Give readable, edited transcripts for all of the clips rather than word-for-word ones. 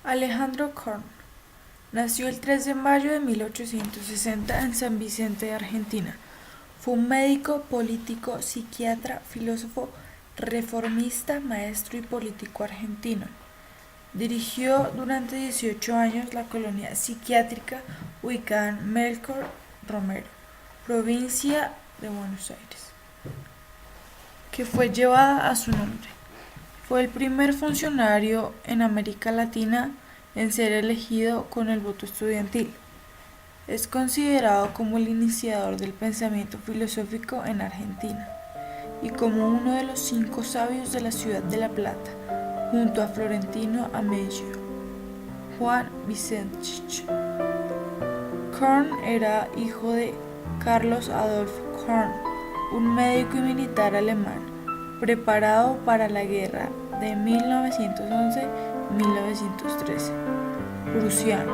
Alejandro Korn nació el 3 de mayo de 1860 en San Vicente, Argentina. Fue un médico, político, psiquiatra, filósofo, reformista, maestro y político argentino. Dirigió durante 18 años la colonia psiquiátrica ubicada en Melchor Romero, provincia de Buenos Aires, que fue llevada a su nombre. Fue el primer funcionario en América Latina en ser elegido con el voto estudiantil. Es considerado como el iniciador del pensamiento filosófico en Argentina y como uno de los 5 sabios de la ciudad de La Plata, junto a Florentino Amelio, Juan Vicentich. Korn era hijo de Carlos Adolf Korn, un médico y militar alemán preparado para la guerra de 1911-1913, prusiano.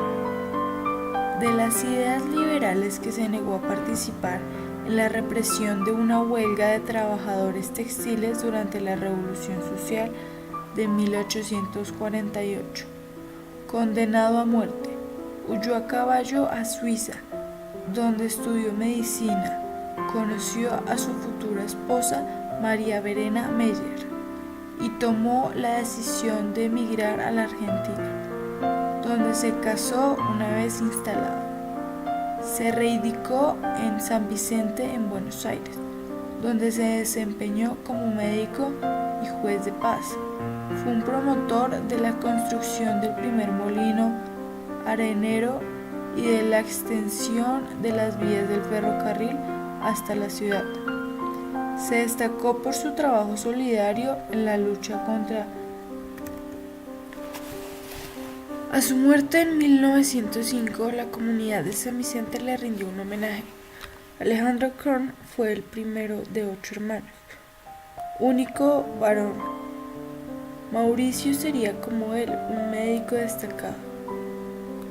De las ideas liberales que se negó a participar en la represión de una huelga de trabajadores textiles durante la Revolución Social de 1848. Condenado a muerte, huyó a caballo a Suiza, donde estudió medicina. Conoció a su futura esposa, María Verena Meyer, y tomó la decisión de emigrar a la Argentina, donde se casó una vez instalado. Se radicó en San Vicente, en Buenos Aires, donde se desempeñó como médico y juez de paz. Fue un promotor de la construcción del primer molino arenero y de la extensión de las vías del ferrocarril hasta la ciudad. Se destacó por su trabajo solidario en la lucha contra. A su muerte en 1905, la comunidad de San Vicente le rindió un homenaje. Alejandro Korn fue el primero de 8 hermanos, único varón. Mauricio sería como él, un médico destacado.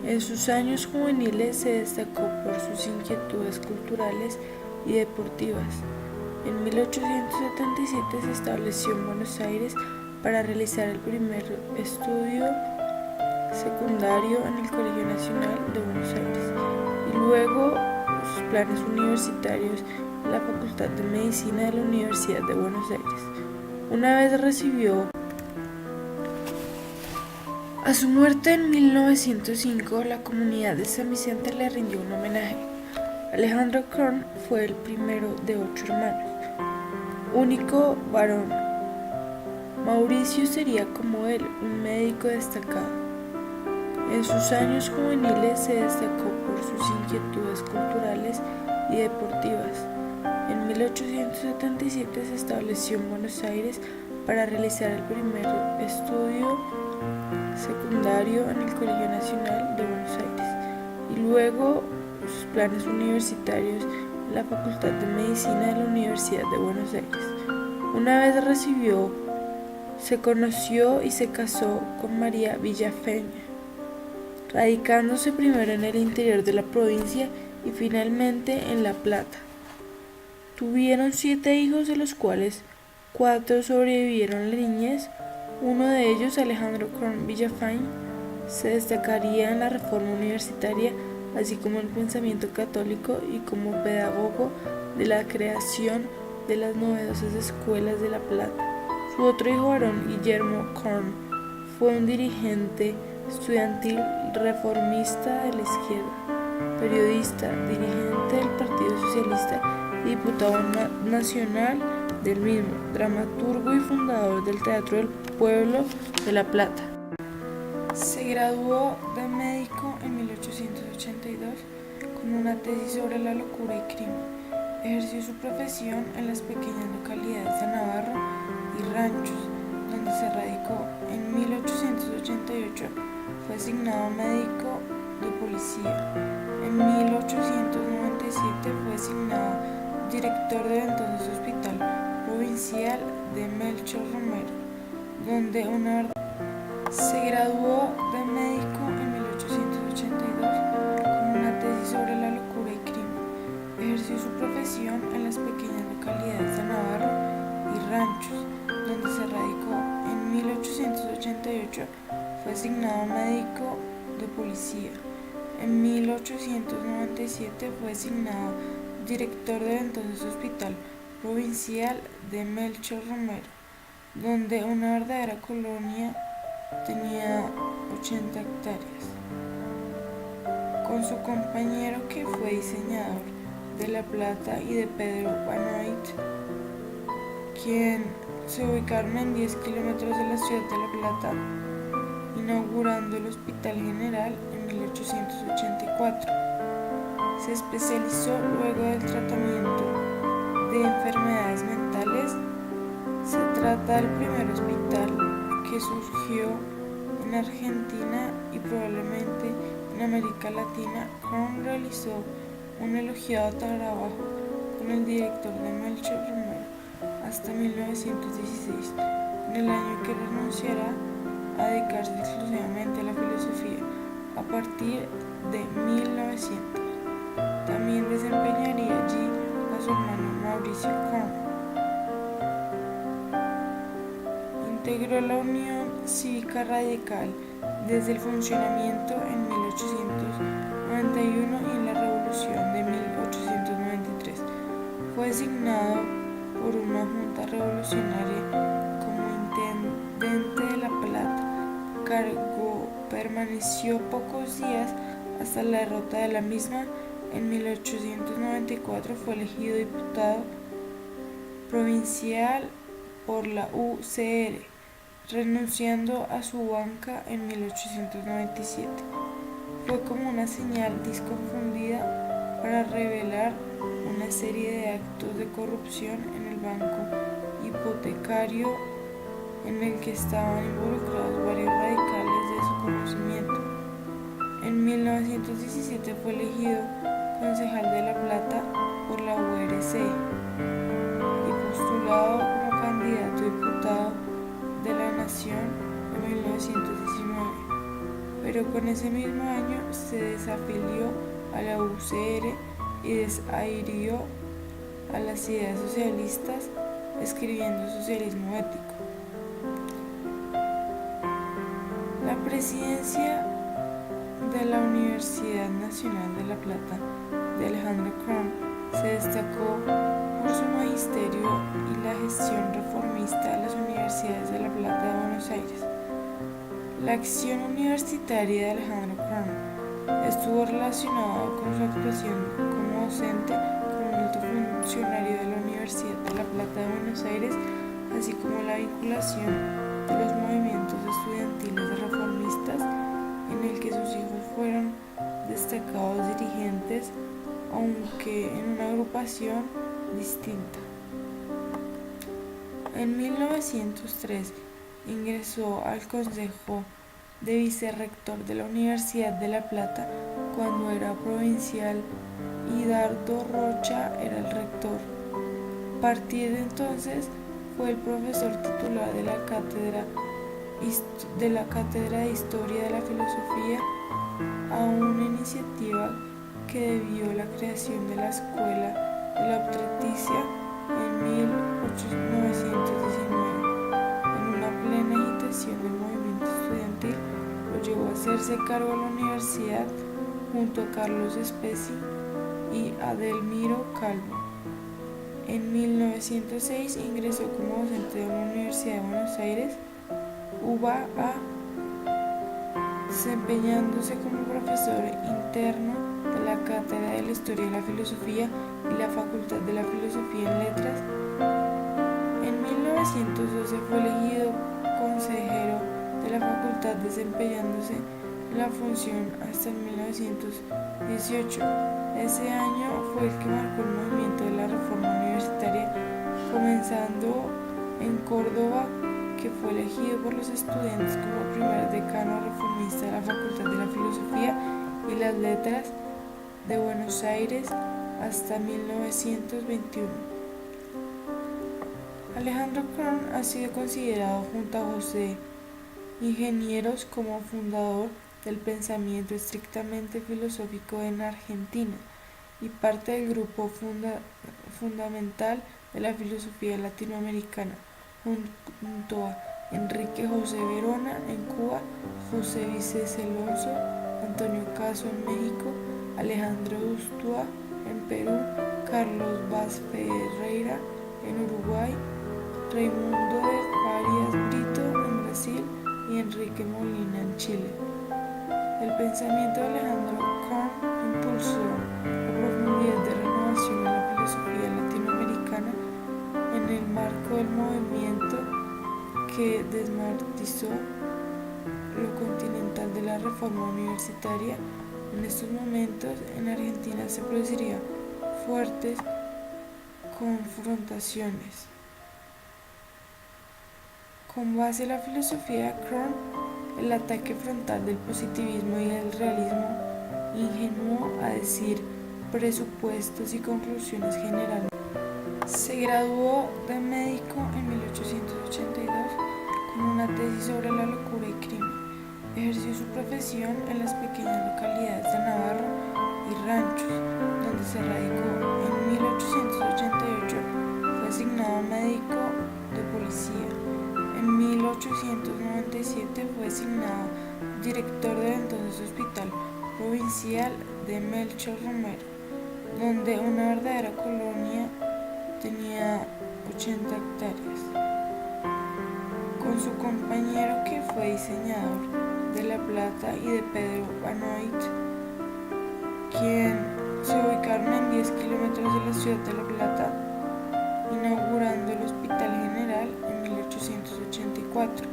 En sus años juveniles se destacó por sus inquietudes culturales y deportivas. En 1877 se estableció en Buenos Aires para realizar el primer estudio secundario en el Colegio Nacional de Buenos Aires y luego sus planes universitarios en la Facultad de Medicina de la Universidad de Buenos Aires. Una vez recibió. A su muerte en 1905, la comunidad de San Vicente le rindió un homenaje. Alejandro Korn fue el primero de 8 hermanos, único varón. Mauricio sería como él, un médico destacado. En sus años juveniles se destacó por sus inquietudes culturales y deportivas. En 1877 se estableció en Buenos Aires para realizar el primer estudio secundario en el Colegio Nacional de Buenos Aires y luego sus planes universitarios en la Facultad de Medicina de la Universidad de Buenos Aires. Una vez se conoció y se casó con María Villafeña, radicándose primero en el interior de la provincia y finalmente en La Plata. Tuvieron 7 hijos, de los cuales 4 sobrevivieron la niñez. Uno de ellos, Alejandro Korn Villafañe, se destacaría en la reforma universitaria, así como en el pensamiento católico y como pedagogo de la creación de las novedosas escuelas de La Plata. Su otro hijo varón, Guillermo Korn, fue un dirigente estudiantil reformista de la izquierda, periodista, dirigente del Partido Socialista y diputado nacional del mismo, dramaturgo y fundador del Teatro del Pueblo de La Plata. Se graduó de médico en 1882 con una tesis sobre la locura y crimen. Ejerció su profesión en las pequeñas localidades de Navarro y ranchos, donde se radicó. En 1888 fue asignado médico de policía. En 1897 fue asignado director del entonces Hospital Provincial de Melchor Romero, donde se graduó de médico en 1882 con una tesis sobre la locura y crimen. Ejerció su profesión en las pequeñas localidades de Navarro y ranchos, donde se radicó. En 1888 fue asignado médico de policía. En 1897 fue asignado director del entonces Hospital Provincial de Melchor Romero, donde una verdadera colonia tenía 80 hectáreas. Con su compañero, que fue diseñador de La Plata, y de Pedro Benoit, quien se ubicaron en 10 kilómetros de la ciudad de La Plata, inaugurando el Hospital General en 1884. Se especializó luego del tratamiento de enfermedades mentales. Se trata del primer hospital que surgió en Argentina y probablemente en América Latina. Crohn realizó un elogiado trabajo con el director de Melchor Romero hasta 1916, en el año en que renunciará a dedicarse exclusivamente a la filosofía. A partir de 1900, también desempeñaría allí a su hermano Mauricio Crohn. Integró la Unión Cívica Radical desde el funcionamiento en 1891 y en la Revolución de 1893. Fue designado por una junta revolucionaria como intendente de La Plata. Cargo permaneció pocos días hasta la derrota de la misma. En 1894 fue elegido diputado provincial por la UCR, renunciando a su banca en 1897. Fue como una señal disconfundida para revelar una serie de actos de corrupción en el banco hipotecario en el que estaban involucrados varios radicales de su conocimiento. En 1917 fue elegido concejal de La Plata por la URC y postulado como candidato a diputado de la Nación en 1919, pero con ese mismo año se desafilió a la UCR y desadhirió a las ideas socialistas, escribiendo Socialismo Ético. La presidencia de la Universidad Nacional de La Plata de Alejandro Crohn se destacó por su magisterio y la gestión reformista de las universidades de La Plata de Buenos Aires. La acción universitaria de Alejandro Crohn estuvo relacionada con su actuación como docente, como un alto funcionario de la Universidad de La Plata de Buenos Aires, así como la vinculación de los movimientos estudiantiles reformistas, en el que sus hijos fueron destacados dirigentes, aunque en una agrupación distinta. En 1903 ingresó al Consejo de Vicerrector de la Universidad de La Plata cuando era provincial y Dardo Rocha era el rector. A partir de entonces fue el profesor titular de la Cátedra de Historia de la Filosofía, a una iniciativa que debió la creación de la Escuela de la Obstetricia en 1919. En una plena agitación del movimiento estudiantil, lo llevó a hacerse cargo de la universidad junto a Carlos Spezzi y Adelmiro Calvo. En 1906 ingresó como docente de la Universidad de Buenos Aires, UBA, desempeñándose como profesor interno de la Cátedra de la Historia de la Filosofía y la Facultad de la Filosofía en Letras. En 1912 fue elegido consejero de la facultad, desempeñándose en la función hasta 1918. Ese año fue el que marcó el movimiento de la reforma universitaria, comenzando en Córdoba, que fue elegido por los estudiantes como primer decano reformista de la Facultad de la Filosofía y las Letras de Buenos Aires hasta 1921. Alejandro Crohn ha sido considerado junto a José Ingenieros como fundador del pensamiento estrictamente filosófico en Argentina y parte del grupo fundamental de la filosofía latinoamericana, junto a Enrique José Verona en Cuba, José Viceceloso, Antonio Caso en México, Alejandro Ustúa en Perú, Carlos Vaz Ferreira en Uruguay, Raimundo de Farias Brito en Brasil y Enrique Molina en Chile. El pensamiento de Alejandro Korn impulsó la profundidad de renovación en la filosofía latinoamericana en el marco del movimiento que desmartizó lo continental de la reforma universitaria. En estos momentos en Argentina se producirían fuertes confrontaciones. Con base en la filosofía de Korn, el ataque frontal del positivismo y el realismo ingenuo, a decir presupuestos y conclusiones generales. Se graduó de médico en 1882 con una tesis sobre la locura y crimen. Ejerció su profesión en las pequeñas localidades de Navarro y ranchos, donde se radicó. En 1888 fue asignado médico de policía. En 1897 fue asignado director del entonces Hospital Provincial de Melchor Romero, donde una verdadera colonia tenía 80 hectáreas. Con su compañero, que fue diseñador de La Plata, y de Pedro Benoit, quien se ubicaron en 10 kilómetros de la ciudad de La Plata, inaugurando el Hospital General en 1884.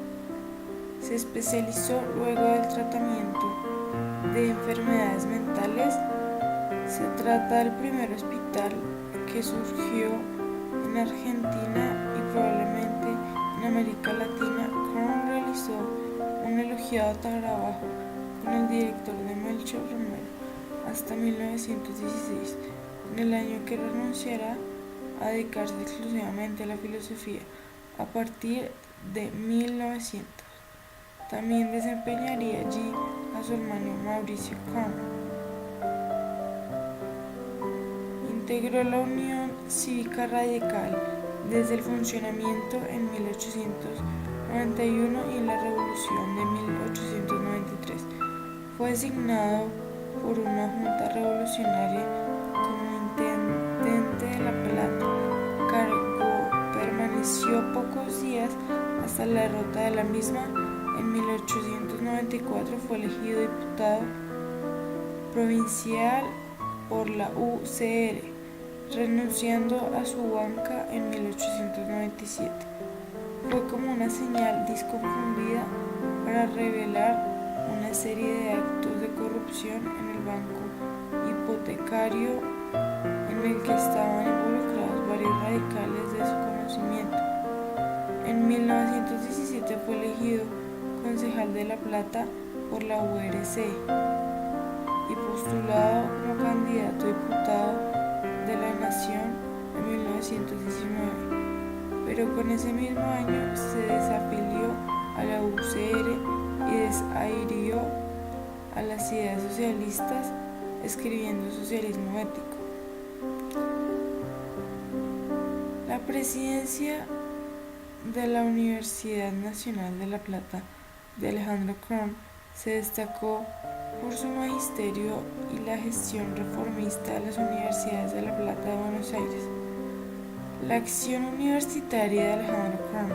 Se especializó luego del tratamiento de enfermedades mentales. Se trata del primer hospital que surgió en Argentina y probablemente en América Latina. Korn realizó un elogiado trabajo con el director de Melchor Romero hasta 1916, en el año que renunciará a dedicarse exclusivamente a la filosofía a partir de 1900. También desempeñaría allí a su hermano Mauricio Korn. Integró la Unión Cívica Radical desde el funcionamiento en 1891 y en la Revolución de 1893. Fue designado por una junta revolucionaria como intendente de La Plata. Cargo permaneció pocos días hasta la derrota de la misma. En 1894 fue elegido diputado provincial por la UCR, renunciando a su banca en 1897. Fue como una señal disconfundida para revelar una serie de actos de corrupción en el banco hipotecario en el que estaban involucrados varios radicales de su conocimiento. En 1917 fue elegido concejal de La Plata por la URC y postulado como candidato a diputado de la Nación en 1919, pero con ese mismo año se desafilió a la UCR y desadhirió a las ideas socialistas, escribiendo Socialismo Ético. La presidencia de la Universidad Nacional de La Plata de Alejandro Korn se destacó por su magisterio y la gestión reformista de las universidades de La Plata de Buenos Aires. La acción universitaria de Alejandro Korn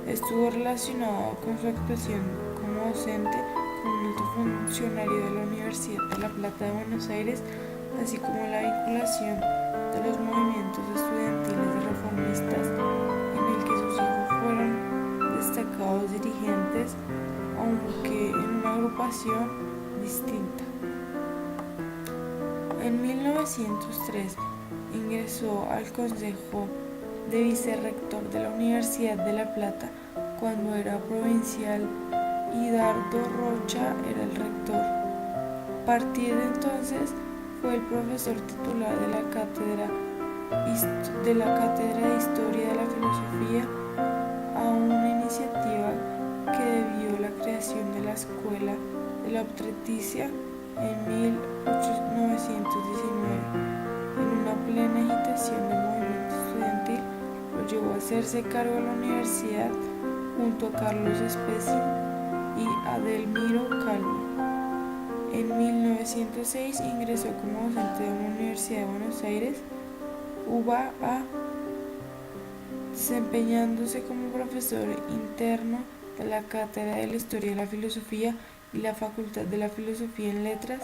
estuvo relacionada con su actuación como docente, como un alto funcionario de la Universidad de La Plata de Buenos Aires, así como la vinculación de los movimientos estudiantiles y reformistas, en el que sus hijos fueron destacados dirigentes, aunque en una agrupación distinta. En 1903 ingresó al Consejo de Vicerrector de la Universidad de La Plata cuando era provincial y Dardo Rocha era el rector. A partir de entonces fue el profesor titular de la Cátedra de Historia de la Filosofía, a una iniciativa que debió la creación de la Escuela de la Obstetricia en 1919. En una plena agitación del movimiento estudiantil, lo llevó a hacerse cargo de la universidad junto a Carlos Spezia y Adelmiro Calvo. En 1906 ingresó como docente de la Universidad de Buenos Aires, UBA, desempeñándose como profesor interno de la Cátedra de la Historia de la Filosofía y la Facultad de la Filosofía en Letras